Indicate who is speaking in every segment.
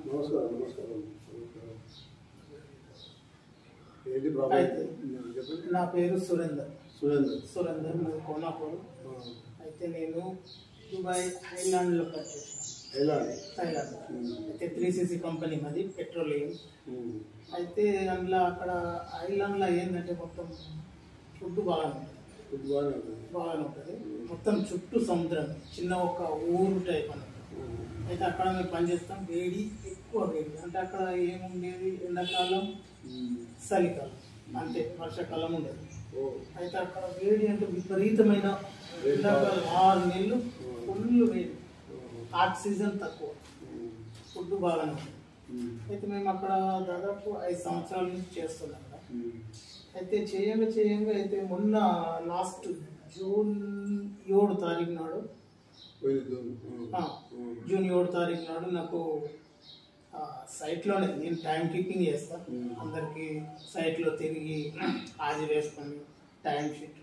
Speaker 1: నమస్కారం నమస్కారం.
Speaker 2: నా పేరు సురేందర్.
Speaker 1: సురేందర్
Speaker 2: నాది కోనాపూర్. అయితే నేను దుబాయ్ ఐలాండ్లో పనిచేసాను. థైలాండ్ అయితే 3cc కంపెనీ మాది పెట్రోలియం. అయితే అందులో అక్కడ ఐలాండ్లో ఏంటంటే మొత్తం ఫుడ్ బాగానే ఉంటుంది. మొత్తం చుట్టూ సముద్రం, చిన్న ఒక ఊరు టైప్ అన్నమాట. అయితే అక్కడ మేము పనిచేస్తాం. ఎక్కువ వేడి అంటే అక్కడ ఏముండేది, ఎండాకాలం చలికాలం అంతే, వర్షాకాలం ఉండేది. అయితే అక్కడ వేడి అంటే విపరీతమైన ఎండాకాలం 6 నెలలు ఫుల్ వేడి, ఆక్సిజన్ తక్కువ, ఫుడ్ బాగానే ఉంది. అయితే మేము అక్కడ దాదాపు 5 సంవత్సరాల నుంచి చేస్తున్నాం. అయితే చేయంగా అయితే మొన్న లాస్ట్ జూన్ 7 తారీఖు నాడు నాకు సైట్లోనే, నేను టైం కీపింగ్ చేస్తాను. అందరికి సైట్లో తిరిగి హాజరు వేసుకొని టైం షీట్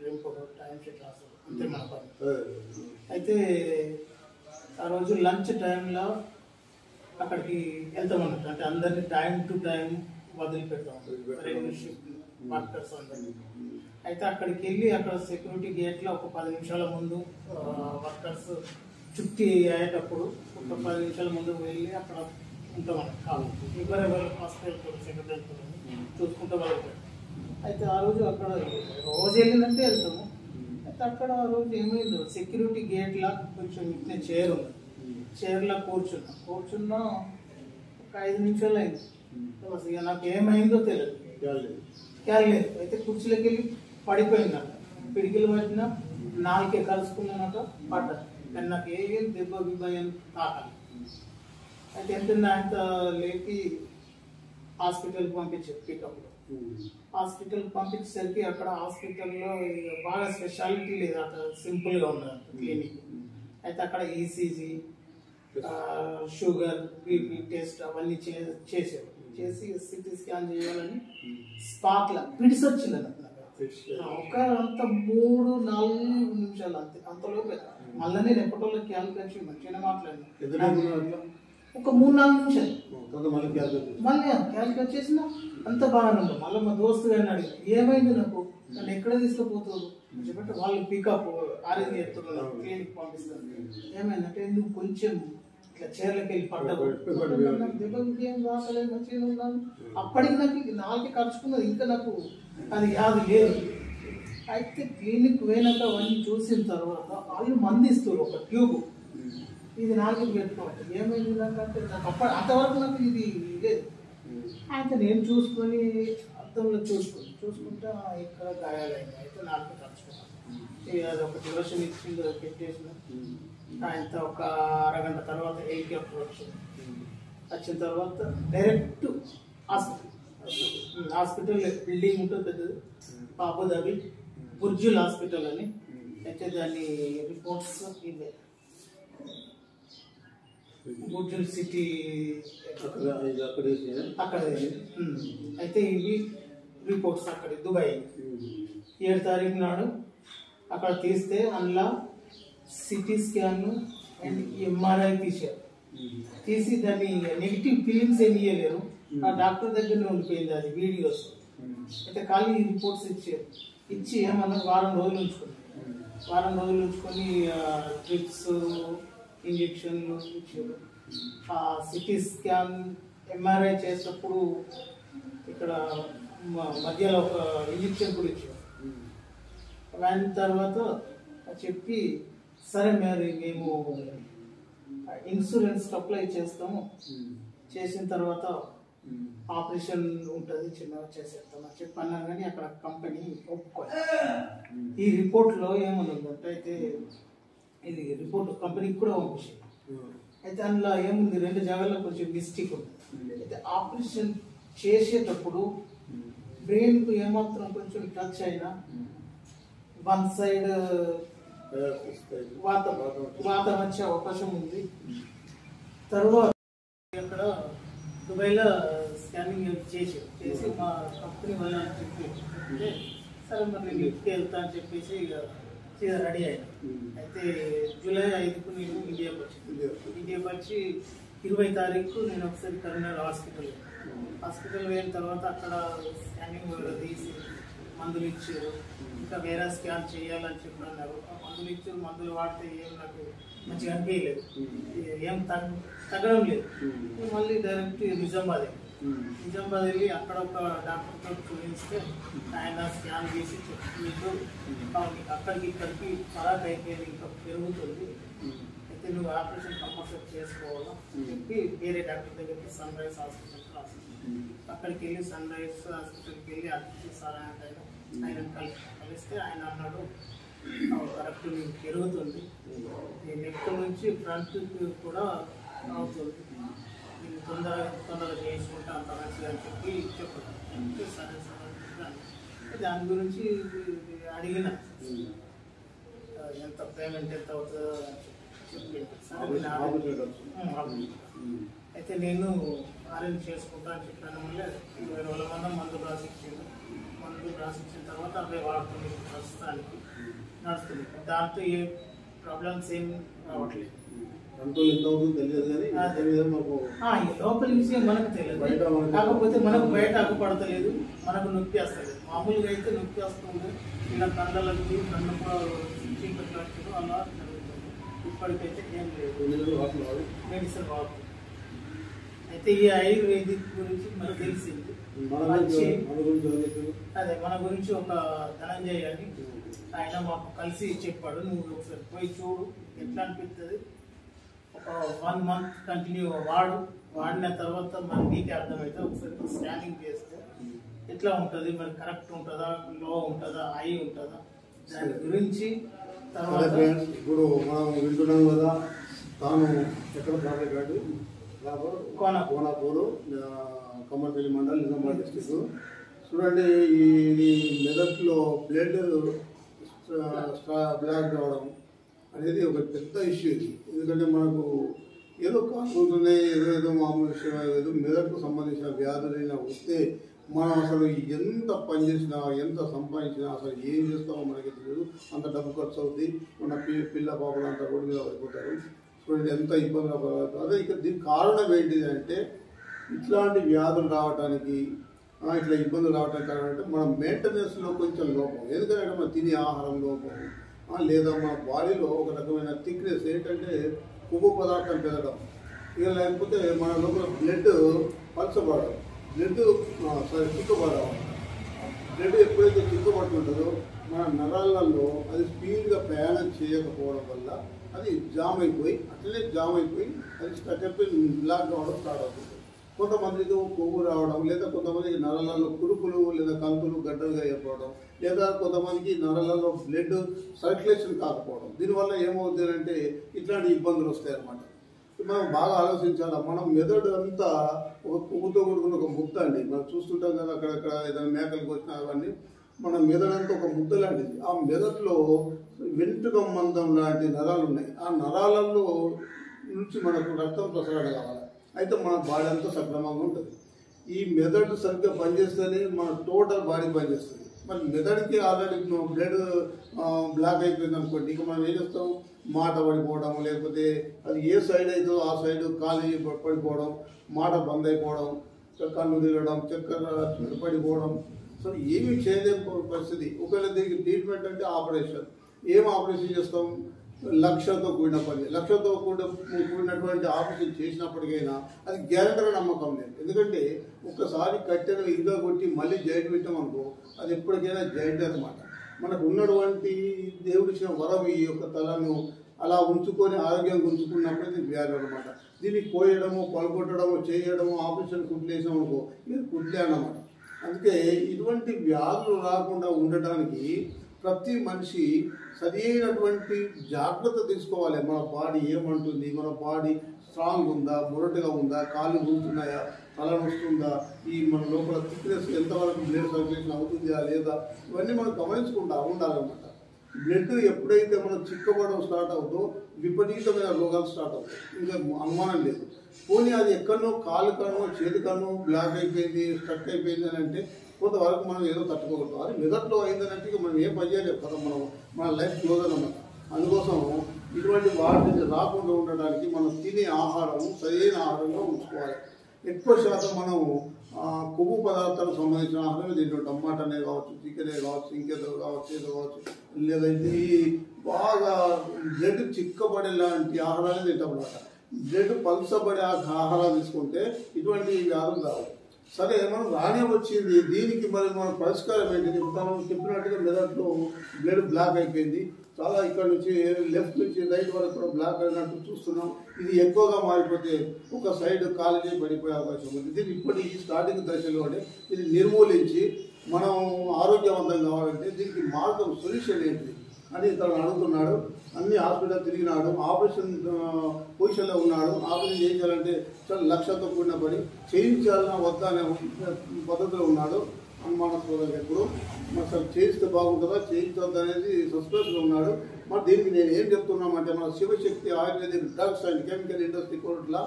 Speaker 2: రాస్తాను, అంతే మన పని. అయితే ఆ రోజు లంచ్ టైంలో అక్కడికి వెళ్తామన్నట్టు, అంటే అందరినీ టైం టు టైం వదిలిపెడతాం వర్కర్స్ అందరినీ. అయితే అక్కడికి వెళ్ళి అక్కడ సెక్యూరిటీ గేట్లో ఒక 10 నిమిషాల ముందు వర్కర్స్ చుట్టి అయ్యేటప్పుడు ఒక 10 నిమిషాల ముందు వెళ్ళి అక్కడ ఉంటామన్నట్టు. ఎవరెవరు ఫస్ట్ వెళ్తారు, సెకండ్ వెళ్తారు చూసుకుంటూ వాళ్ళు. అయితే ఆ రోజు అక్కడ రోజు వెళ్ళినట్టే వెళ్తాము. అయితే అక్కడ ఆ రోజు ఏమైందో, సెక్యూరిటీ గేట్లా కొంచెం ఇట్లా చైర్ ఉంది, చైర్లో కూర్చున్నా ఒక 5 నిమిషాలు అయింది. ఇక నాకు ఏమైందో తెలియదు, క్యాలేదు. అయితే కుర్చీలోకి వెళ్ళి పడిపోయిందట, పిడికిలు పట్టిన, నాలుకే కలుసుకున్నానట, పడ్డాను. కానీ నాకు ఏం దెబ్బ అని తాకాలి. అయితే ఎంత లేపి హాస్పిటల్కి పంపించారు. పికప్లో హాస్పిటల్కి పంపించేసరికి అక్కడ హాస్పిటల్లో బాగా స్పెషాలిటీ లేదు, అక్కడ సింపుల్గా ఉన్నది క్లినిక్. అయితే అక్కడ ఈసీజీ, షుగర్, బీపీ టెస్ట్ అవన్నీ చేసారు. చేసి సిటీ స్కాన్ చేయాలని స్పాట్లా పిడిసి వచ్చింది అన్నట్టు. ఒక అంత 3-4 నిమిషాలు అంతే, అంతలోపే మళ్ళీ నేను ఎప్పటిలో క్యాల్కులేషన్ మంచిగానే మాట్లాడినా. ఒక 3-4 నిమిషాలు మళ్ళీ క్యాల్కులేట్ చేసిన అంత బాగానే ఉంది. మళ్ళీ మా దోస్తు గారిని అడిగా, ఏమైంది నాకు, నన్ను ఎక్కడ తీసుకుపోతారు చెప్పంటే, వాళ్ళు పికప్ అరేంజ్ చేస్తున్నారు, క్లినిక్ పంపిస్తారు. ఏమైందంటే నువ్వు కొంచెం ఇట్లా చీరలకి వెళ్ళి పడ్డావు, దెబ్బకి ఏం రాకలేదు, మంచిగా ఉన్నాను. అప్పటికి నాకు 4 ఖర్చుకున్నది, ఇంకా నాకు అది యాది లేదు. అయితే క్లినిక్ పోయినాక అవన్నీ చూసిన తర్వాత వాళ్ళు మందిస్తారు ఒక ట్యూబ్, ఇది 4కి పెట్టుకోవాలి. ఏమైంది నాకంటే నాకు అంతవరకు నాకు ఇది లేదు. అయితే నేను చూసుకొని అర్థంలో చూసుకుంటా ఇక్కడ గాయాలైంది. అయితే 4 ఖర్చుకున్నాను. అది ఒక డివోషన్ ఇచ్చింది, పెట్టేసిన. ఆయన ఒక అరగంట తర్వాత హెలికాప్టర్ వచ్చిన తర్వాత డైరెక్ట్ హాస్పిటల్ బిల్డింగ్ ఉంటుంది పెద్దది, అబుదాబి బుర్జుల్ హాస్పిటల్ అని. అయితే దాని రిపోర్ట్స్ ఇవే, బుర్జుల్ సిటీ అక్కడ. అయితే ఇవి రిపోర్ట్స్ అక్కడ దుబాయ్ 7 తారీఖు నాడు అక్కడ తీస్తే అందులో సిటీ స్కాన్ అండ్ ఎంఆర్ఐ తీసి దాన్ని నెగిటివ్ ఫీలింగ్స్ ఏమి ఇవ్వలేరు. ఆ డాక్టర్ దగ్గరనే ఉండిపోయింది అది వీడియోస్. అయితే ఖాళీ రిపోర్ట్స్ ఇచ్చి ఏమన్నా వారం రోజులు ఉంచుకొని ట్రిప్స్, ఇంజక్షన్లు ఇచ్చారు. ఆ సిటీ స్కాన్ ఎంఆర్ఐ చేసేటప్పుడు ఇక్కడ మధ్యలో ఒక ఇంజక్షన్ కూడా ఇచ్చారు. దాని తర్వాత చెప్పి, సరే మరి మేము ఇన్సూరెన్స్ అప్లై చేస్తాము, చేసిన తర్వాత ఆపరేషన్ ఉంటుంది, చిన్నగా చేసేస్తాం అని చెప్పి అన్నారు. కానీ అక్కడ కంపెనీ ఒప్పుకోలేదు. ఈ రిపోర్ట్లో ఏమనుందంటే, అయితే ఇది రిపోర్ట్ కంపెనీకి కూడా పంపించింది. అయితే అందులో ఏముంది, 2 జాగాల్లో కొంచెం మిస్టేక్ ఉంది. అయితే ఆపరేషన్ చేసేటప్పుడు బ్రెయిన్కు ఏమాత్రం కొంచెం టచ్ అయినా 1 సైడ్ వాతం వచ్చే అవకాశం ఉంది. తర్వాత అక్కడ దుబాయ్లో స్కానింగ్ చేసి మా కంపెనీ వాళ్ళని చెప్పి, సరే మరి లిఫ్ట్కి వెళ్తా అని చెప్పేసి సీదా రెడీ అయ్యాను. అయితే జూలై 5కు నేను ఇండియాకి వచ్చి 20 తారీఖు నేను ఒకసారి కరీంనగర్ హాస్పిటల్ పోయిన తర్వాత అక్కడ స్కానింగ్ తీసి మందులు ఇచ్చారు. ఇంకా వేరే స్కాన్ చేయాలని చెప్పి అన్నారు. మందులు ఇచ్చారు. మందులు వాడితే ఏం నాకు మంచిగా అనిపించలేదు, ఏం తగ్గడం లేదు. మళ్ళీ డైరెక్ట్ నిజామాబాద్ వెళ్ళి అక్కడ ఒక డాక్టర్తో చూపిస్తే ఆయన స్కాన్ చేసి మీకు అక్కడికి ఇక్కడికి ఫరాక్ అయిపోయింది, ఇంకా పెరుగుతుంది, అయితే నువ్వు ఆపరేషన్ కంపల్సరీ చేసుకోవాలా చెప్పి వేరే డాక్టర్ దగ్గరికి సన్ రైజ్ హాస్పిటల్కి రాసింది. అక్కడికి వెళ్ళి సన్ రైజ్ హాస్పిటల్కి వెళ్ళి అడ్మిట్ సార్ ఆయన కలిస్తే ఆయన అన్నాడు కరెక్ట్ నీకు పెరుగుతుంది, నీ నెక్ నుంచి ఫ్రంట్ కూడా అవుతుంది, నేను తొందరగా చేసుకుంటా అంత మంచిగా అని చెప్పి చెప్పాను. సరే సరే దాని గురించి అడిగిన ఎంత పేమెంట్ ఎంత అవుతుందో అయితే నేను అరేంజ్ చేసుకుంటా అని చెప్పాను. మళ్ళీ 20 రోజుల మంది మందులు రాసిచ్చిన తర్వాత అవే వాడుతుంది, ప్రస్తుతానికి నడుస్తుంది. దాంతో ఏ ప్రాబ్లమ్స్ ఏం రావట్లేదు. లోపల విషయం మనకు తెలియదు, కాకపోతే మనకు బయట అగ్గుపడతలేదు, మనకు నొప్పి వస్తలేదు. మామూలుగా అయితే నొప్పి వస్తుంది, ఇలా కండలకి కన్ను చీకట్లు వచ్చారు అలా జరుగుతుంది. ఇప్పటికైతే ఏం లేదు, మెడిసిన్ వాడుతుంది. అయితే ఈ ఆయుర్వేదిక్ గురించి మనకు తెలిసింది. అదే మన గురించి ఒక ధనంజయ్ అని ఆయన మాకు కలిసి చెప్పాడు, నువ్వు ఒకసారి పోయి చూడు ఎట్లా అనిపిస్తుంది, ఒక 1 month కంటిన్యూ వాడిన తర్వాత మరి నీకే అర్థమైతే ఒకసారి స్కానింగ్ చేస్తే ఎట్లా ఉంటుంది, మరి కరెక్ట్ ఉంటుందా, లో ఉంటుందా, హై ఉంటుందా, దాని గురించి తర్వాత
Speaker 3: ఇప్పుడు మనం వింటున్నాం కదా. తాను ఎక్కడ ప్రాజెక్ట్ కోనాపూరు కమ్మర్పల్లి మండలం నిజామాబాద్ డిస్ట్రిక్ట్. చూడండి, ఈ మెదక్లో బ్లడ్ బ్లాక్ రావడం అనేది ఒక పెద్ద ఇష్యూ ఇది. ఎందుకంటే మనకు ఏదో కాకుంటున్నాయి, ఏదో మామూలు విషయం, ఏదో మెదడుకు సంబంధించిన వ్యాధులైనా వస్తే మనం అసలు ఎంత పని చేసినా ఎంత సంపాదించినా అసలు ఏం చేస్తామో మనకి తెలియదు. అంత డబ్బు ఖర్చు అవుతుంది. మన పిల్ల పాపలు అంతా రోడ్డు మీద పడిపోతారు. చూడండి ఎంత ఇబ్బందిగా పడుతుంది. అదే ఇక్కడ దీనికి కారణం ఏంటిది అంటే ఇట్లాంటి వ్యాధులు రావడానికి, ఇట్లా ఇబ్బందులు రావడానికి కారణం అంటే మన మెయింటెనెన్స్లో కొంచెం లోపం. ఎందుకంటే మనం తినే ఆహారం లోపం, లేదా మన బాడీలో ఒక రకమైన థిక్నెస్ ఏంటంటే కొవ్వు పదార్థం పెరగడం, ఇక లేకపోతే మన లోపల బ్లడ్ పలచబడడం, బ్లడ్ చిక్కబడడం. బ్లడ్ ఎప్పుడైతే చిక్కబడుతుంటుందో మన నరాలలో అది స్పీడ్గా ప్రయాణం చేయకపోవడం వల్ల అది జామ్ అయిపోయి అది స్టక్ అయిపోయి బ్లాక్ రావడం స్టార్ట్ అవుతుంది. కొంతమందికి కొవ్వు రావడం, లేదా కొంతమందికి నరాలలో కురుపులు లేదా కంతులు గడ్డలుగా ఏర్పడడం, లేదా కొంతమందికి నరాలలో బ్లడ్ సర్క్యులేషన్ కాకపోవడం. దీనివల్ల ఏమవుతుంది అంటే ఇట్లాంటి ఇబ్బందులు వస్తాయన్నమాట. మనం బాగా ఆలోచించాలి. మనం మెదడు అంతా ఒక కొవ్వుతో కూడుకున్న ఒక ముద్ద అండి. మనం చూస్తుంటాం కదా, అక్కడక్కడ ఏదైనా మేకలకు వచ్చినా అవన్నీ మన మెదడంతా ఒక ముద్ద లాంటిది. ఆ మెదడులో వెంట్రుక మందం లాంటి నరాలు ఉన్నాయి. ఆ నరాలలో నుంచి మనకు రక్తం ప్రసరణ కావాలి. అయితే మన బాడీ అంతా సక్రమంగా ఉంటుంది. ఈ మెదడు సరిగ్గా పనిచేస్తేనే మన టోటల్ బాడీ పనిచేస్తుంది. మరి మెదడుకి ఆల్రెడీ బ్లడ్ బ్లాక్ అయిపోయింది అనుకోండి, ఇక మనం ఏం చేస్తాం, మాట పడిపోవడం, లేకపోతే అది ఏ సైడ్ అయితే ఆ సైడ్ ఖాళీ పడిపోవడం, మాట బంద్ అయిపోవడం, కన్ను తిరగడం, చక్కెర పడిపోవడం, సో ఏమీ చేయలేని పరిస్థితి. ఒకవేళ దీనికి ట్రీట్మెంట్ అంటే ఆపరేషన్. ఏం ఆపరేషన్ చేస్తాం, లక్ష్యంతో కూడిన పని. లక్ష్యంతో కూడినటువంటి ఆపరేషన్ చేసినప్పటికైనా అది గ్యారెంటీ నమ్మకం లేదు. ఎందుకంటే ఒక్కసారి కట్టెను ఇరుగా కొట్టి మళ్ళీ జాయింట్ పెట్టామనుకో అది ఎప్పటికైనా జాయింట్ అనమాట. మనకు ఉన్నటువంటి దేవుడిచ్చిన వరం ఈ యొక్క తలను అలా ఉంచుకొని ఆరోగ్యంగా ఉంచుకున్నప్పుడు ఇది వ్యాధి అనమాట. దీన్ని కోయడము, పలుకొట్టడము, చేయడము, ఆపరేషన్ కుట్లేసాం అనుకో ఇది కుట్లే అన్నమాట. అందుకే ఇటువంటి వ్యాధులు రాకుండా ఉండటానికి ప్రతి మనిషి సరైనటువంటి జాగ్రత్త తీసుకోవాలి. మన బాడీ ఏమంటుంది, మన బాడీ స్ట్రాంగ్ ఉందా, మొరటుగా ఉందా, కాళ్ళు ఊరుతున్నాయా, తల వస్తుందా, ఈ మన లోపల థిక్నెస్ ఎంతవరకు బ్లడ్ సర్క్యులేషన్ అవుతుందా లేదా, ఇవన్నీ మనం గమనించుకుంటా ఉండాలన్నమాట. బ్లడ్ ఎప్పుడైతే మనం చిక్కబడడం స్టార్ట్ అవుతుందో విపరీతమైన రోగాలు స్టార్ట్ అవుతాయి. ఇంకా అనుమానం లేదు. పోనీ అది ఎక్కడనో కాలు కనో చేతి కనో బ్లాక్ అయిపోయింది, స్ట్రక్ అయిపోయింది అని అంటే కొంతవరకు మనం ఏదో తట్టుకోగలుగుతాం. అది మెదడులో అయిందని అంటే మనం ఏం పని చేయలేము కదా, మన లైఫ్ క్లోజ్ అన్నమాట. అందుకోసం ఇటువంటి వాటి నుంచి రాకుండా ఉండడానికి మనం తినే ఆహారం సరైన ఆహారంగా ఉంచుకోవాలి. ఎక్కువ శాతం మనం కొవ్వు పదార్థాలకు సంబంధించిన ఆహారమే తింటుంటాం. మటనే కావచ్చు, చికెనే కావచ్చు, ఇంకేదో కావచ్చు, ఏదో కావచ్చు, లేదంటే బాగా బ్లడ్ చిక్కబడే లాంటి ఆహారాలు తింటాం అన్నమాట. బ్లడ్ పల్సబడే ఆహారాలు తీసుకుంటే ఇటువంటి వ్యాధులు రావు. సరే, మనం రానే వచ్చింది, దీనికి మరి మన పరిష్కారం ఏంటి? మనం చెప్పినట్టుగా మెదడులో బ్లడ్ బ్లాక్ అయిపోయింది, చాలా ఇక్కడ నుంచి లెఫ్ట్ నుంచి రైట్ వరకు కూడా బ్లాక్ అయినట్టు చూస్తున్నాం. ఇది ఎక్కువగా మారిపోతే ఒక సైడ్ కాలేజీ పడిపోయే అవకాశం ఉంది. దీన్ని ఇప్పటి స్టార్టింగ్ దశలోనే ఇది నిర్మూలించి మనం ఆరోగ్యవంతంగా కావాలంటే దీనికి మార్గం, సొల్యూషన్ ఏంటి అని ఇతను అడుగుతున్నాడు. అన్ని హాస్పిటల్ తిరిగినాడు, ఆపరేషన్ పొజిషన్లో ఉన్నాడు. ఆపరేషన్ చేయించాలంటే చాలా లక్షలతో కూడిన పడి చేయించాలన్నా వద్దా అనే పద్ధతిలో ఉన్నాడు. అనుమానాస్పదంగా ఎప్పుడు మరి అసలు చేయిస్తే బాగుంటుందా, చేయించవద్దు అనేది సస్పెన్స్లో ఉన్నాడు. మరి దీనికి నేను ఏం చెప్తున్నామంటే, మన Shivashakti ayurvedic drugs and chemical industry కోర్టులో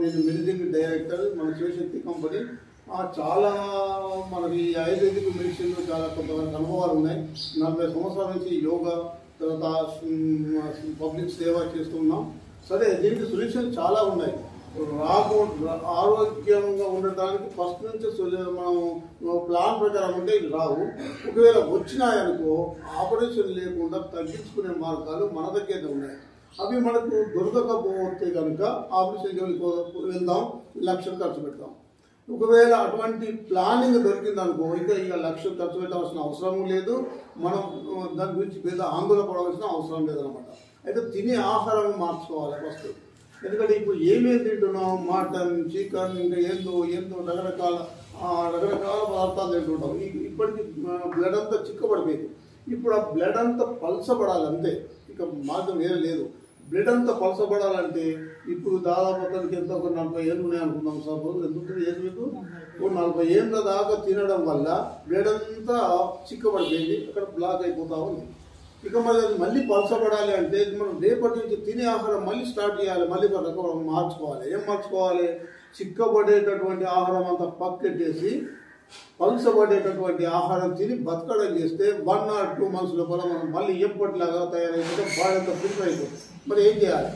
Speaker 3: నేను మెడిసిన్ డైరెక్టర్, మన శివశక్తి కంపెనీ. చాలా మనకి ఆయుర్వేదిక్ మెడిసిన్ చాలా కొంతమంది అనుభవాలు ఉన్నాయి. 40 సంవత్సరాల నుంచి యోగా, తర్వాత పబ్లిక్ సేవ చేస్తున్నాం. సరే, దీనికి సొల్యూషన్ చాలా ఉన్నాయి. ఆరోగ్యంగా ఉండటానికి ఫస్ట్ నుంచి మనం ప్లాన్ ప్రకారం ఉంటే ఇవి రావు. ఒకవేళ వచ్చినాయనుకో ఆపరేషన్ లేకుండా తగ్గించుకునే మార్గాలు మన దగ్గర ఉన్నాయి. అవి మనకు దొరకకపోతే కనుక ఆపరేషన్ జోలికి వెళ్దాం, లక్షలు ఖర్చు పెడతాం. ఒకవేళ అటువంటి ప్లానింగ్ దొరికిందనుకో ఇక లక్షలు ఖర్చు పెట్టవలసిన అవసరం లేదు, మనం దాని గురించి పెద్ద ఆందోళన పడవలసిన అవసరం లేదనమాట. అయితే తినే ఆహారం మార్చుకోవాలి ఫస్ట్. ఎందుకంటే ఇప్పుడు ఏమేమి తింటున్నాం, మటన్, చికెన్, ఇంకా ఏందో రకరకాల పదార్థాలు తింటుంటాం. ఇప్పటికి బ్లడ్ అంతా చిక్కబడిపోయింది. ఇప్పుడు ఆ బ్లడ్ అంతా పలసపడాలి అంతే, ఇక మార్గం వేరే లేదు. బ్లడ్ అంతా పలసపడాలంటే ఇప్పుడు దాదాపు అతనికి ఎంత ఒక 40 ఏళ్ళు ఉన్నాయి అనుకుందాం. సపోజ్ ఎంత ఉంటుంది ఏజ్ మీకు? 40 ఏళ్ళ దాకా తినడం వల్ల బ్లడ్ అంతా చిక్కబడిపోయింది, అక్కడ బ్లాక్ అయిపోతా ఉంది. ఇక మరి అది మళ్ళీ పలసపడాలి అంటే మనం రేపటి నుంచి తినే ఆహారం మళ్ళీ స్టార్ట్ చేయాలి, మళ్ళీ మార్చుకోవాలి. ఏం మార్చుకోవాలి? చిక్కబడేటటువంటి ఆహారం అంతా పక్కెట్టేసి పలసబడేటటువంటి ఆహారం తిని బతకడం చేస్తే 1 or 2 months లోపల మనం మళ్ళీ ఎప్పటిలాగా తయారైపోతే బాడీ అంతా ఫిల్టర్ అయిపోతుంది. మరి ఏం చేయాలి?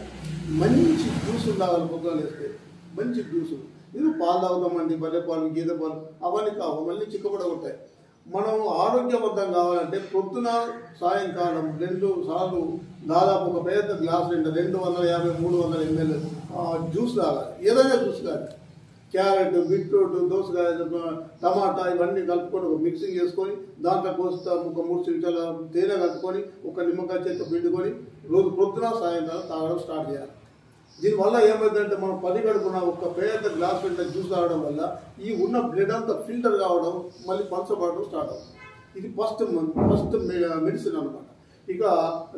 Speaker 3: మంచి జ్యూసులు తాగాలి. పొద్దున వేస్తే మంచి జ్యూసులు. ఇది పాలు తాగుతామండి, బర్రె పాలు, గేదె పాలు, అవన్నీ కావు, మళ్ళీ చిక్కబడగొట్టాయి. మనం ఆరోగ్యవంతం కావాలంటే పొద్దున సాయంకాలం 2 సార్లు దాదాపు ఒక పెద్ద గ్లాస్ నిండా 250-300 ml జ్యూస్ తాగాలి. ఏదైనా జ్యూస్ కానీ, క్యారెట్, బీట్రూట్, దోసకాయ, టమాటా ఇవన్నీ కలుపుకొని ఒక మిక్సింగ్ చేసుకొని దాంట్లో కోస్తా ఒక 3 చెంచాల తేనె కలుపుకొని ఒక నిమ్మకాయ చెట్టు పిండుకొని రోజు పొద్దున సాయంకాలం తాగడం స్టార్ట్ చేయాలి. దీనివల్ల ఏమైందంటే మనం 10 గడుపున ఒక పెద్ద గ్లాస్ నిండా జ్యూస్ తాగడం వల్ల ఈ ఉన్న బ్లడ్ అంతా ఫిల్టర్ కావడం, మళ్ళీ పలసపడడం స్టార్ట్ అవుతుంది. ఇది ఫస్ట్ మెడిసిన్ అనమాట. ఇక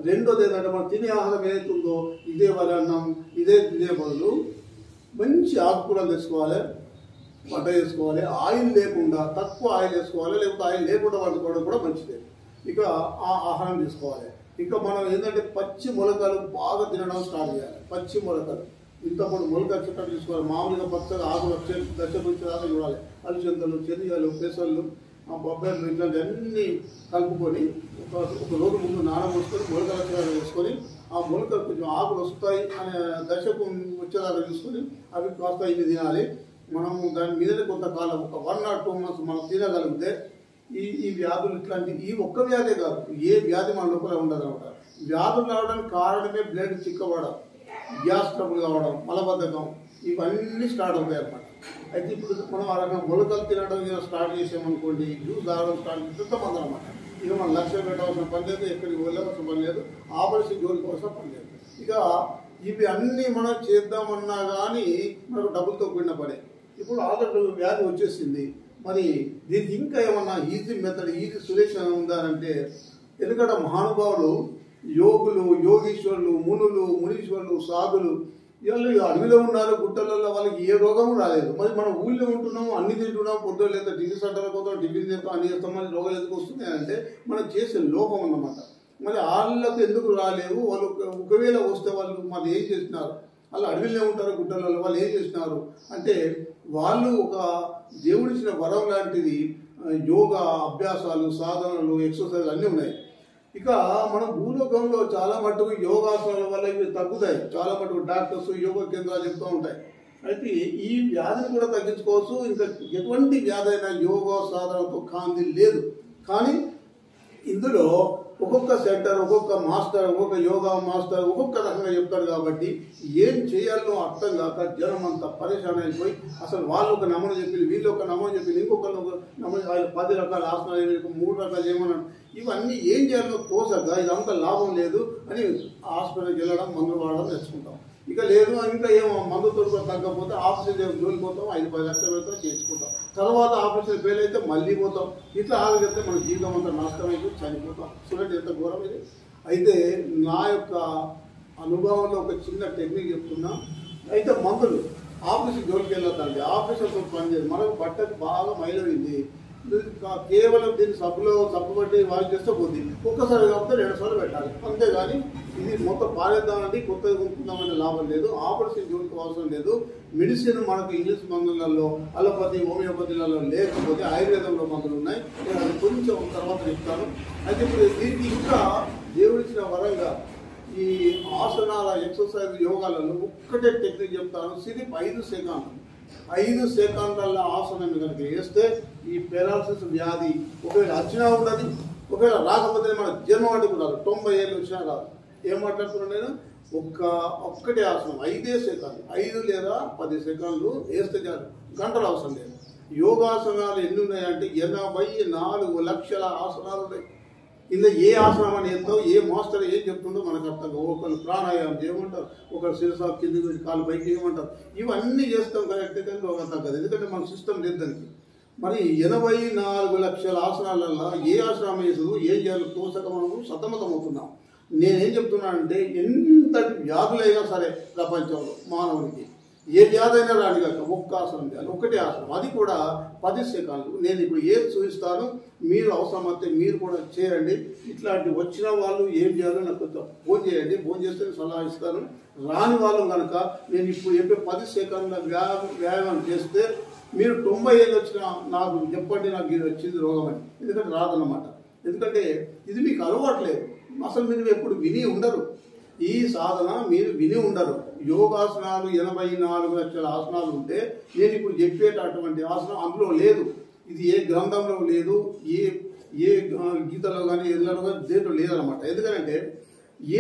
Speaker 3: రెండోది ఏంటంటే మనం తినే ఆహారం ఏదైతుందో ఇదే వరి అన్నం, ఇదే బదులు మంచి ఆకుకూరలు తెచ్చుకోవాలి, వంట చేసుకోవాలి. ఆయిల్ లేకుండా తక్కువ ఆయిల్ వేసుకోవాలి, లేకపోతే ఆయిల్ లేకుండా వండుకోవడం కూడా మంచిదే. ఇక ఆ ఆహారం తీసుకోవాలి. ఇక మనం ఏంటంటే పచ్చి మొలకలు బాగా తినడం స్టార్ట్ చేయాలి. పచ్చి మొలకలు ఇంతప్పుడు మొలకలు చుట్టూ తీసుకోవాలి. మామూలుగా పచ్చగా ఆకులు వచ్చే దశపుచ్చేదాకా చూడాలి. అలసందలు, శనగలు, పెసళ్ళు, బొబ్బర్లు ఇట్లాంటివన్నీ కలుపుకొని ఒక రోజు ముందు నానబోసుకొని మొలకలు వచ్చేదాకా వేసుకొని ఆ మొలకలు కొంచెం ఆకులు వస్తాయి అనే దశకు వచ్చేదాకా చూసుకొని అవి కాస్త ఇవి తినాలి. మనం దాని మీదనే కొంతకాలం ఒక 1 or 2 months మనం తినగలిగితే ఈ వ్యాధులు ఇట్లాంటి ఈ ఒక్క వ్యాధే కాదు, ఏ వ్యాధి మన లోపల ఉండదు అనమాట. వ్యాధులు రావడానికి కారణమే బ్లడ్ చిక్కబడడం, గ్యాస్ ట్రబుల్ కావడం, మలబద్ధకం, ఇవన్నీ స్టార్ట్ అవుతాయి అన్నమాట. అయితే ఇప్పుడు మనం ఆ రకంగా మొలకలు తినడం స్టార్ట్ చేసామనుకోండి, జ్యూస్ తాగడం స్టార్ట్ చేస్తే ఎంతమంది అనమాట. ఇక మనం లక్ష్యం పెట్టవలసిన పని లేదు, ఎక్కడికి వెళ్ళవలసిన పని లేదు, ఆపరేషన్ జోలికోవాల్సిన పని లేదు. ఇక ఇవి అన్నీ మనం చేద్దామన్నా కానీ మనకు డబ్బులతో కూడిన పనే. ఇప్పుడు ఆల్రెడీ వ్యాధి వచ్చేసింది, మరి దీనికి ఇంకా ఏమన్నా ఈజీ మెథడ్, ఈజీ సొల్యూషన్ ఉందానంటే, ఎందుకంటే మహానుభావులు, యోగులు, యోగీశ్వరులు, మునులు, మునీశ్వరులు, సాధులు వీళ్ళు అడవిలో ఉన్నారు, గుట్టలలో, వాళ్ళకి ఏ రోగము రాలేదు. మరి మనం ఊళ్ళో ఉంటున్నాము, అన్ని తింటున్నాం, పొద్దున్న లేదా టిఫిన్ సెంటర్లకు పోతాం, టిఫిన్ చేస్తాం, అన్ని చేస్తాం, మళ్ళీ రోగాలు ఎందుకు వస్తున్నాయి అంటే మనం చేసే లోపం అన్నమాట. మరి వాళ్ళకు ఎందుకు రాలేవు? వాళ్ళు ఒకవేళ వస్తే వాళ్ళు మరి ఏం చేస్తున్నారు? వాళ్ళు అడవిలో ఉంటారు, గుట్టలలో, వాళ్ళు ఏం చేస్తున్నారు అంటే వాళ్ళు ఒక దేవుడిచ్చిన వరం లాంటిది యోగా అభ్యాసాలు, సాధనలు, ఎక్సర్సైజ్ అన్నీ ఉన్నాయి. ఇక మన భూలోకంలో చాలా మటుకు యోగాసనాల వల్ల ఇవి తగ్గుతాయి. చాలా మటుకు డాక్టర్స్ యోగా కేంద్రాలు చెప్తూ ఉంటాయి. అయితే ఈ వ్యాధిని కూడా తగ్గించుకోవచ్చు. ఇంకా ఎటువంటి వ్యాధి అయినా యోగా సాధనతో కాంతి లేదు. కానీ ఇందులో ఒక్కొక్క సెంటర్, ఒక్కొక్క మాస్టర్, ఒక్కొక్క యోగా మాస్టర్ ఒక్కొక్క రకంగా చెప్తారు. కాబట్టి ఏం చేయాలో అర్థం కాక జనం అంతా పరేషాన్ అయిపోయి అసలు వాళ్ళు ఒక నమూనా చెప్పి, వీళ్ళు ఒక నమూనా చెప్పి, ఇంకొకరు ఒక నమూనా, 10 రకాల ఆసనాలు, 3 రకాలు ఏమన్నా, ఇవన్నీ ఏం చేయాలో తోసక ఇదంతా లాభం లేదు అని హాస్పిటల్కి వెళ్ళడం, మందులు వాడడం నేర్చుకుంటాం. ఇక లేదు ఇంకా ఏమో మందు తొడుగు తగ్గకపోతే ఆపరేషన్ జోలిపోతాం, 5-10 లక్షల వరకు చేసుకుంటాం. తర్వాత ఆపరేషన్ ఫెయిల్ అయితే మళ్ళీ పోతాం. ఇట్లా ఆలోచిస్తే మన జీవితం అంతా నాశనం అయితే చనిపోతాం. చూడండి ఎంత ఘోరం ఇది. అయితే నా యొక్క అనుభవంలో ఒక చిన్న టెక్నిక్ చెప్తున్నా. అయితే మందులు ఆపరేషన్ జోలికి వెళ్ళొద్దండి. ఆపరేషన్తో పనిచేయదు. మనకు బట్టకు బాగా మైలైంది, కేవలం దీన్ని సబ్బు పట్టి వాష్ చేస్తే పోతుంది. ఒక్కసారి కాకపోతే 2 సార్లు పెట్టాలి, అంతేగాని ఇది మొత్తం పారేద్దామంటే కొత్తగా కొనుక్కుందామనే లాభం లేదు. ఆపరేషన్ జోలికి అవసరం లేదు. మెడిసిన్ మనకు ఇంగ్లీష్ మందులలో, అలోపతి, హోమియోపతిలలో లేకపోతే ఆయుర్వేదంలో మందులు ఉన్నాయి. నేను అది కొంచెం తర్వాత చెప్తాను. అయితే ఇప్పుడు దీనికి ఇంకా దేవుడిచ్చిన వరంగా ఈ ఆసనాల, ఎక్సర్సైజ్, యోగాలలో ఒక్కటే టెక్నిక్ చెప్తాను. సిరిప్ 5 సెకండ్లు. 5 సెకండ్ల ఆసనం కనుక వేస్తే ఈ పెరాలసిస్ వ్యాధి ఒకవేళ వచ్చినా ఉండదు, ఒకవేళ రాకపోతే మన జన్మ వాటికి రాదు. 90 ఏళ్ళు వచ్చినా రాదు. ఏం మాట్లాడుతున్నాను నేను? ఒక్కటే ఆసనం 5 సెకండ్లు, 5 లేదా 10 సెకండ్లు వేస్తే చాలు, గంటలు అవసరం లేదు. యోగాసనాలు ఎన్ని ఉన్నాయంటే 84 లక్షల ఆసనాలు ఉన్నాయి. ఇందులో ఏ ఆసనం అని ఎంతో, ఏ మాస్టర్ ఏం చెప్తుందో మనకు అర్థం కాదు. ఒకరు ప్రాణాయామం చేయమంటారు, ఒకరు శిరస కింది కాలు పైకి చేయమంటారు. ఇవన్నీ చేస్తాం కరెక్ట్గా రోగం తగ్గదు, ఎందుకంటే మన సిస్టమ్ లేదు దానికి. మరి 84 లక్షల ఆసనాలలో ఏ ఆసనం వేసు, ఏం చేయాలో తోసక మనము సతమతం అవుతున్నాం. నేనేం చెప్తున్నానంటే ఎంతటి వ్యాధులైనా సరే ప్రపంచంలో మానవునికి ఏ వ్యాధి అయినా రాని కాక ఒక్క ఆసనం చేయాలి, ఒకటే ఆసనం, అది కూడా 10 సెకండ్లు. నేను ఇప్పుడు ఏది చూపిస్తాను, మీరు అవసరమైతే మీరు కూడా చేయండి. ఇట్లాంటి వచ్చిన వాళ్ళు ఏం చేయాలో నాకు కొంచెం ఫోన్ చేయండి, ఫోన్ చేస్తే సలహా ఇస్తాను. రాని వాళ్ళు కనుక నేను ఇప్పుడు చెప్పే 10 సెకండ్ల వ్యాయామం చేస్తే మీరు 90 ఏళ్ళు వచ్చినా నాకు చెప్పండి, నాకు ఇది వచ్చింది రోగం అని. ఎందుకంటే రాదన్నమాట. ఎందుకంటే ఇది మీకు అలవాట్లేదు, అసలు మీరు ఎప్పుడు విని ఉండరు. ఈ సాధన మీరు విని ఉండరు. యోగాసనాలు 84 లక్షల ఆసనాలు ఉంటే నేను ఇప్పుడు చెప్పేటటువంటి ఆసనం అందులో లేదు. ఇది ఏ గ్రంథంలో లేదు, ఏ గీతలో కానీ ఎల్లలో కానీ దేంట్లో లేదనమాట. ఎందుకంటే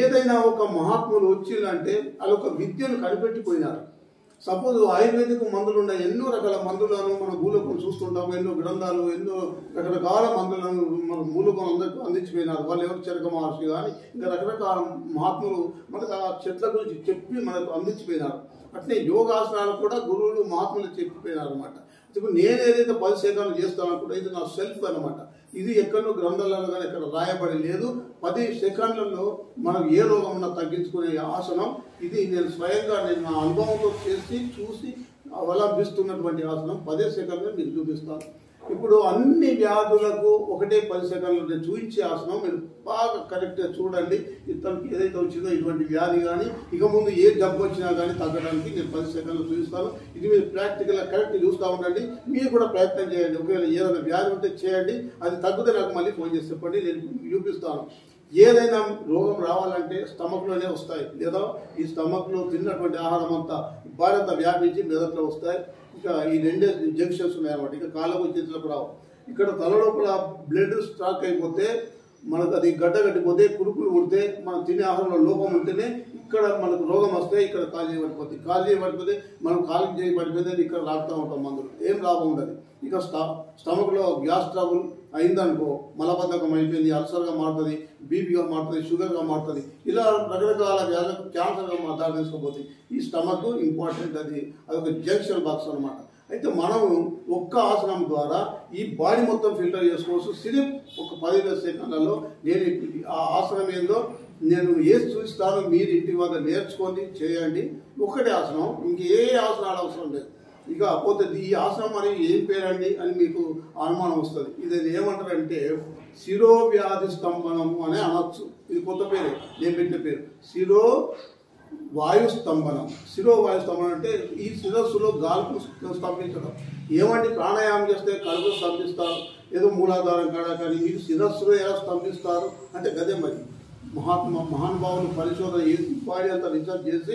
Speaker 3: ఏదైనా ఒక మహాత్ములు వచ్చిందంటే అది ఒక విద్యను కనిపెట్టిపోయినారు. సపోజ్ ఆయుర్వేదిక్ మందులు ఉన్నాయి, ఎన్నో రకాల మందులను మన భూలోకం చూస్తుంటాము. ఎన్నో గ్రంథాలు, ఎన్నో రకరకాల మందులను మన భూలోకం అందరికీ అందించిపోయినారు. వాళ్ళు ఎవరు చరక మహర్షి కానీ ఇంకా రకరకాల మహాత్ములు మనకు ఆ చెట్ల గురించి చెప్పి మనకు అందించిపోయినారు. అట్లే యోగాసనాలు కూడా గురువులు మహాత్ములు చెప్పిపోయినారు అనమాట. ఇప్పుడు నేను ఏదైతే 10 సెకండ్లు చేస్తాను అనుకుంటే ఇది నా సెల్ఫ్ అనమాట. ఇది ఎక్కడో గ్రంథాలలో కానీ ఎక్కడ రాయబడి లేదు. 10 సెకండ్లలో మనం ఏ రోగం ఉన్నా తగ్గించుకునే ఆసనం ఇది. నేను స్వయంగా నా అనుభవంతో చేసి చూసి అవలంబిస్తున్నటువంటి ఆసనం 10 సెకండ్లు మీకు చూపిస్తాను. ఇప్పుడు అన్ని వ్యాధులకు ఒకటే 10 సెకండ్లు నేను చూపించే ఆసనం మీరు బాగా కరెక్ట్గా చూడండి. ఇతనికి ఏదైతే వచ్చిందో ఇటువంటి వ్యాధి కానీ ఇక ముందు ఏ జబ్బు వచ్చినా కానీ తగ్గడానికి నేను 10 సెకండ్లు చూపిస్తాను. ఇది మీరు ప్రాక్టికల్గా కరెక్ట్ చూస్తూ ఉండండి. మీరు కూడా ప్రయత్నం చేయండి. ఒకవేళ ఏదైనా వ్యాధి ఉంటే చేయండి, అది తగ్గితే నాకు మళ్ళీ ఫోన్ చేసి చెప్పండి, నేను చూపిస్తాను. ఏదైనా రోగం రావాలంటే స్టమక్లోనే వస్తాయి, లేదా ఈ స్టమక్లో తిన్నటువంటి ఆహారం అంతా బాడంతా వ్యాపించి మెదట్లో వస్తాయి. ఇక ఈ 2 జంక్షన్స్ ఉన్నాయన్నమాట. ఇక కాళ్ళకు చేతులకు రావు. ఇక్కడ తల లోపల బ్లడ్ స్టాక్ అయిపోతే మనకు అది గడ్డ కట్టిపోతే, కురుకులు ఉడితే, మనం తినే ఆహారంలో లోపం ఉంటేనే ఇక్కడ మనకు రోగం వస్తే ఇక్కడ కాలు చేయి పడిపోతుంది. కాలు చేయి పడిపోతే మనం కాలు చేయి పడిపోతే ఇక్కడ రాకుతూ ఉంటాం మందులు, ఏం లాభం ఉండదు. ఇక స్టమక్లో గ్యాస్ ట్రబుల్ అయిందనుకో, మలబద్ధకం అయిపోయింది, అల్సర్గా మారుతుంది, బీపీగా మారుతుంది, షుగర్గా మారుతుంది, ఇలా రకరకాల వ్యాధులకు క్యాన్సర్గా దారి తీసుకోపోతుంది. ఈ స్టమక్ ఇంపార్టెంట్, అదొక జంక్షన్ బాక్స్ అనమాట. అయితే మనం ఒక్క ఆసనం ద్వారా ఈ బాడీ మొత్తం ఫిల్టర్ చేసుకోవచ్చు. సిరిప్ ఒక 10 సెకండ్లలో నేను ఆ ఆసనం ఏందో నేను ఏది చూస్తానో మీరు ఇంటి వద్ద నేర్చుకొని చేయండి. ఒకటే ఆసనం, ఇంకే ఆసనాలు అవసరం లేదు. ఇక పోతే ఈ ఆసనం మరి ఏం పేరండి అని మీకు అనుమానం వస్తుంది. ఇది ఏమంటారంటే శిరోవ్యాధి స్తంభనము అని అనొచ్చు. ఇది కొత్త పేరు, నేను పెట్టిన పేరు. వాయుస్తంభనం. శిరోవాయుస్తంభనం అంటే ఈ శిరస్సులో గాలుపు స్తంభించడం. ఏమంటే ప్రాణాయామం చేస్తే కడుపు స్తంభిస్తారు, ఏదో మూలాధారం కాడ, కానీ మీరు శిరస్సులో ఎలా స్తంభిస్తారు అంటే గదే మరి. మహానుభావులు పరిశోధన చేసి వారి అంతా రీసెర్చ్ చేసి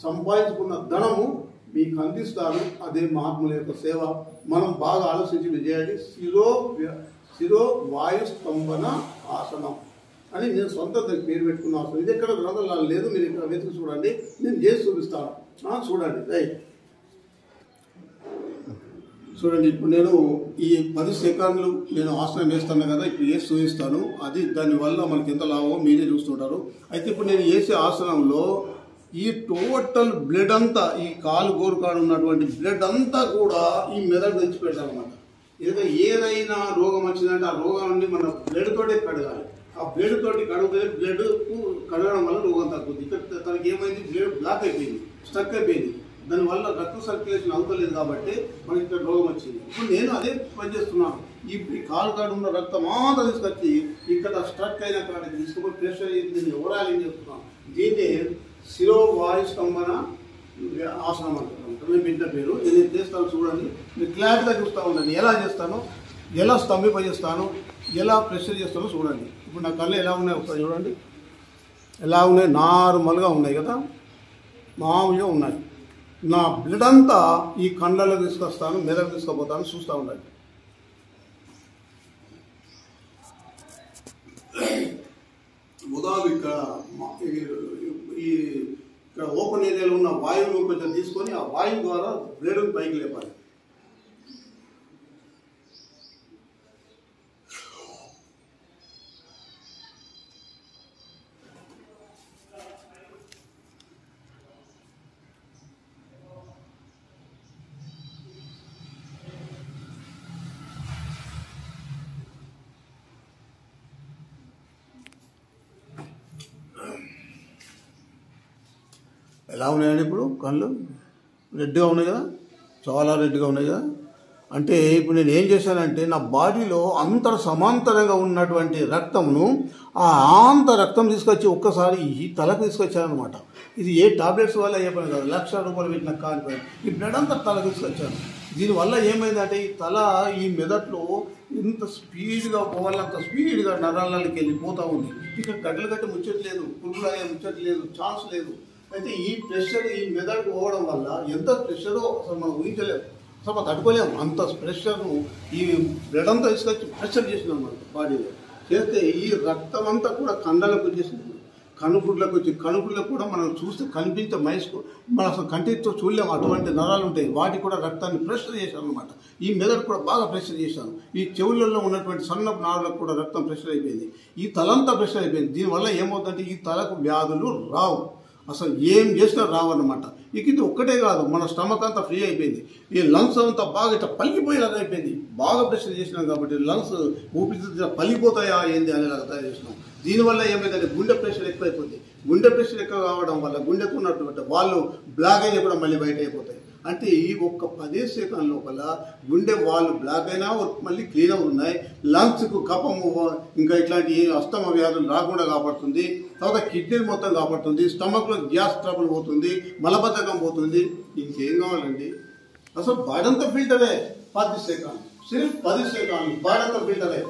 Speaker 3: సంపాదించుకున్న ధనము మీకు అందిస్తారు. అదే మహాత్ముల యొక్క సేవ. మనం బాగా ఆలోచించి చేయాలి. శిరో వాయుస్తంభన ఆసనం అని నేను సొంత పేరు పెట్టుకున్న అవసరం. ఇది ఎక్కడ గ్రంథాలు లేదు, మీరు ఇక్కడ వెతికి చూడండి, నేను చేసి చూపిస్తాను. చూడండి రైట్. చూడండి, ఇప్పుడు నేను ఈ 10 సెకండ్లు నేను ఆసనం వేస్తాను కదా, ఇప్పుడు వేసి చూపిస్తాను. అది దానివల్ల మనకి ఎంత లాభమో మీరే చూస్తుంటారు. అయితే ఇప్పుడు నేను వేసే ఆసనంలో ఈ టోటల్ బ్లడ్ అంతా, ఈ కాలు గోరుకాడు ఉన్నటువంటి బ్లడ్ అంతా కూడా ఈ మెదడు తెచ్చి పెడతాను అనమాట. ఏదైనా రోగం వచ్చిందంటే ఆ రోగం నుండి మన బ్లడ్ తోటే కడగాలి. ఆ బ్లడ్ తోటి కడిగితే బ్లడ్ కడగడం వల్ల రోగం తగ్గుతుంది. ఇక్కడ తనకి ఏమైంది, బ్లడ్ బ్లాక్ అయిపోయింది, స్టక్ అయిపోయింది. దానివల్ల రక్త సర్క్యులేషన్ అవుతలేదు కాబట్టి మనకి ఇక్కడ రోగం వచ్చింది. ఇప్పుడు నేను అదే పని చేస్తున్నాను. ఈ కాలు కాడు ఉన్న రక్తం అంతా తీసుకొచ్చి ఇక్కడ స్ట్రక్ అయిన కాడికి తీసుకుని ప్రెషర్ దీన్ని ఓవరాల్ ఏం చేస్తున్నాను. దీన్ని శిరోవాయుస్తంభన ఆసనం అంటున్నాను. నేను పెట్టిన పేరు. నేను చేస్తాను చూడండి, మీరు క్లారిటీగా చూస్తూ ఉండండి. ఎలా చేస్తాను, ఎలా స్తంభింపజేస్తాను, ఎలా ప్రెషర్ చేస్తానో చూడండి. ఇప్పుడు నా కళ్ళు ఎలా ఉన్నాయి ఒకసారి చూడండి. ఎలా ఉన్నాయి, నార్మల్గా ఉన్నాయి కదా, మామూలుగా ఉన్నాయి. నా బ్లడ్ అంతా ఈ కండ్లలో తీసుకొస్తాను, మెదడు తీసుకుపోతాను, చూస్తూ ఉండండి. ఉదాహరణ ఇక్కడ ఓపెన్ ఏరియాలో ఉన్న వాయువును కొంచెం తీసుకొని ఆ వాయువు ద్వారా బ్లడ్ పైకి లేపాలి. ఎలా ఉన్నాయండి ఇప్పుడు కళ్ళు? రెడ్గా ఉన్నాయి కదా, చాలా రెడ్గా ఉన్నాయి కదా. అంటే ఇప్పుడు నేను ఏం చేశానంటే నా బాడీలో అంతర సమాంతరంగా ఉన్నటువంటి రక్తమును ఆ ఆంత రక్తం తీసుకొచ్చి ఒక్కసారి ఈ తలకు తీసుకొచ్చానమాట. ఇది ఏ టాబ్లెట్స్ వల్ల ఏ పని కాదు, ₹1,00,000 పెట్టిన కానిపోయి ఈ బ్లడ్ అంతా తలకు తీసుకొచ్చాను. దీనివల్ల ఏమైందంటే ఈ తల, ఈ మెదట్లో ఇంత స్పీడ్గా పోవాలంత స్పీడ్గా నరాలకి వెళ్ళిపోతూ ఉంది. ఇక్కడ గడ్డలు గట్టి ముచ్చట్లేదు, పురుగులు అయ్యే ముచ్చట్లేదు, ఛాన్స్ లేదు. అయితే ఈ ప్రెషర్ ఈ మెదడుకు పోవడం వల్ల ఎంత ప్రెషరో అసలు మనం ఊహించలేము, అసలు మనం తట్టుకోలేము. అంత ప్రెషర్ను ఈ బ్లడ్ అంతా తీసుకొచ్చి ప్రెషర్ చేసినాం మన బాడీలో. చేస్తే ఈ రక్తం అంతా కూడా కండలకు వచ్చేసింది, కనుపుట్లకు వచ్చి, కనుపులకు కూడా మనం చూస్తే కనిపించే మైస్కు మనం అసలు కంటితో చూడలేము. అటువంటి నరాలు ఉంటాయి, వాటికి కూడా రక్తాన్ని ప్రెషర్ చేశాను అనమాట. ఈ మెదడు కూడా బాగా ప్రెషర్ చేశాను. ఈ చెవులలో ఉన్నటువంటి సన్నపు నారులకు కూడా రక్తం ప్రెషర్ అయిపోయింది. ఈ తలంతా ప్రెషర్ అయిపోయింది. దీనివల్ల ఏమవుతుందంటే ఈ తలకు వ్యాధులు రావు, అసలు ఏం చేసినా రావన్నమాట. ఇక ఇది ఒక్కటే కాదు, మన స్టమక్ అంతా ఫ్రీ అయిపోయింది. ఈ లంగ్స్ అంతా బాగా ఇట్లా పలికిపోయేలాగా అయిపోయింది. బాగా ప్రెషర్ చేసినాం కాబట్టి లంగ్స్ ఊపిరితిత్తులు పలికిపోతాయా ఏంది అనేలాగా తయారు చేసినాం. దీనివల్ల ఏమైందంటే గుండె ప్రెషర్ ఎక్కువైపోతుంది. గుండె ప్రెషర్ ఎక్కువ కావడం వల్ల గుండెకు ఉన్నటువంటి వాళ్ళు బ్లాక్ అయినా కూడా మళ్ళీ బయట అయిపోతాయి. అంటే ఈ ఒక్క 10 సెకండ్ల లోపల గుండె వాళ్ళు బ్లాక్ అయినా మళ్ళీ క్లీన్ అవుతున్నాయి. లంగ్స్కు కఫము ఇంకా ఇట్లాంటి అస్తమ వ్యాధులు రాకుండా కాపాడుతుంది. తర్వాత కిడ్నీలు మొత్తం కాపాడుతుంది. స్టమక్లో గ్యాస్ ట్రబుల్ పోతుంది, మలబద్ధకం పోతుంది. ఇంకేం కావాలండి? అసలు బాడంతా ఫిల్టరే. 10 సెకండ్లు, సిర్ఫ్ 10 సెకండ్లు బాడంతా ఫిల్టరే.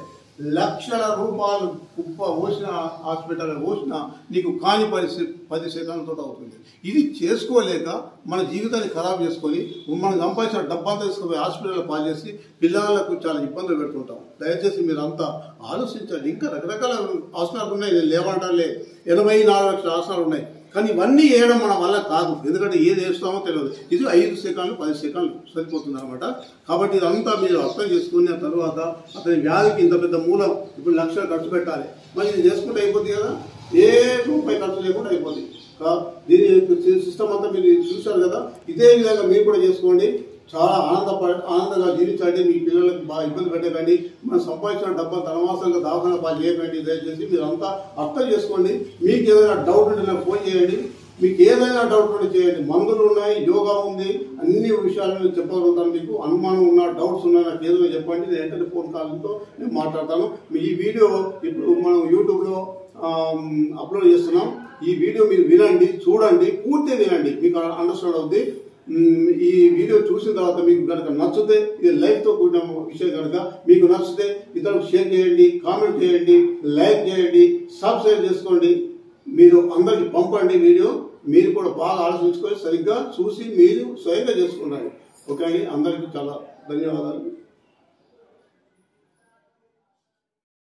Speaker 3: ₹1,00,000 కుప్ప పోసిన హాస్పిటల్ పోసిన నీకు కాని పరిస్థితి 10 సెకండ్లతో అవుతుంది. ఇది చేసుకోలేక మన జీవితాన్ని ఖరాబ్ చేసుకొని మనం సంపాదించిన డబ్బంతా తీసుకుపోయి హాస్పిటల్లో పాల్చేసి పిల్లలకు చాలా ఇబ్బందులు పెడుతుంటాం. దయచేసి మీరు అంతా ఆలోచించండి. ఇంకా రకరకాల ఆసనాలు ఉన్నాయి, నేను లేవంటారులే, 84 లక్షల ఆసనాలు ఉన్నాయి. కానీ ఇవన్నీ వేయడం మన వల్ల కాదు, ఎందుకంటే ఏది వేస్తామో తెలియదు. ఇది 5 సెకండ్లు 10 సెకండ్లు సరిపోతుంది అనమాట. కాబట్టి ఇదంతా మీరు అర్థం చేసుకున్న తర్వాత అతని వ్యాధికి ఇంత పెద్ద మూలం ఇప్పుడు ₹1,00,000 ఖర్చు పెట్టాలి. మరి ఇది చేసుకుంటే అయిపోతుంది కదా, ఏ రూపాయి ఖర్చు లేకుండా అయిపోతుంది. దీని సిస్టమ్ అంతా మీరు చూశారు కదా. ఇదే విధంగా మీరు కూడా చేసుకోండి. చాలా ఆనందంగా జీవించండి. మీ పిల్లలకు బాగా ఇబ్బంది పెట్టకండి. మనం సంపాదించిన డబ్బా అనవసరంగా దవాఖాన పాలు చేయకండి. దయచేసి మీరు అంతా అర్థం చేసుకోండి. మీకు ఏదైనా డౌట్ ఉంటే నాకు ఫోన్ చేయండి. మీకు ఏదైనా డౌట్ ఉంటే చేయండి. మందులు ఉన్నాయి, యోగా ఉంది, అన్ని విషయాలను చెప్పగలుగుతాను. మీకు అనుమానం ఉన్నా, డౌట్స్ ఉన్నా నాకు ఏదైనా చెప్పండి. నేను వెంటనే ఫోన్ కాల్తో నేను మాట్లాడతాను. ఈ వీడియో ఇప్పుడు మనం యూట్యూబ్లో అప్లోడ్ చేస్తున్నాం. ఈ వీడియో మీరు వినండి, చూడండి, పూర్తి వినండి, మీకు అండర్స్టాండ్ అవుతుంది. ఈ వీడియో చూసిన తర్వాత మీకు కనుక నచ్చితే, ఇది లైఫ్తో కూడిన విషయం కనుక మీకు నచ్చితే ఇతరులకు షేర్ చేయండి, కామెంట్ చేయండి, లైక్ చేయండి, సబ్స్క్రైబ్ చేసుకోండి. మీరు అందరికి పంపండి వీడియో. మీరు కూడా బాగా ఆలోచించుకొని సరిగ్గా చూసి మీరు స్వయంగా చేసుకున్నాడు. ఓకే అండి, అందరికీ చాలా ధన్యవాదాలు.